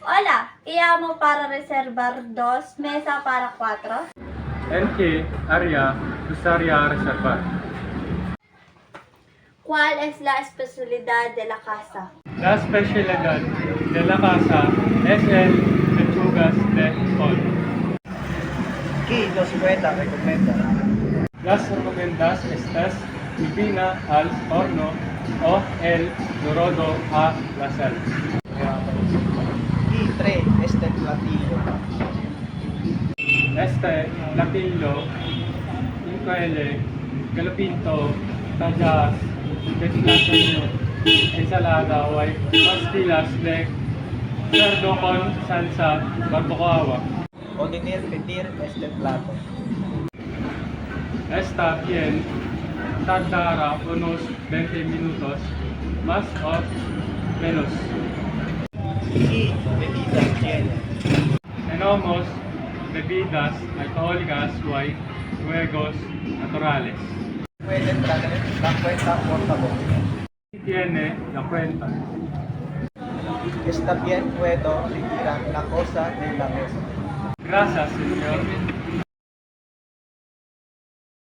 Hola, llamo para reservar 2 mesas para 4. ¿En qué área gustaría reservar? ¿Cuál es la especialidad de la casa? La especialidad de la casa es el lechugas de sol. ¿Qué nos pueda recomendar? Las recomendas estas divina al horno o el dorado a la sal. ¿Qué tre este platillo? Este platillo incluye galopinto, tallas, desplazaño, ensalada o hay pastillas de cerdo con salsa barbacoa. Poder pedir este plato. Está bien, tardará unos 20 minutos, más o menos. ¿Qué bebidas tiene? Tenemos bebidas alcohólicas o hay juegos naturales. ¿Pueden traer la cuenta, por favor? Si tiene la cuenta, Está bien, puedo retirar la cosa de la mesa. gracias, señor.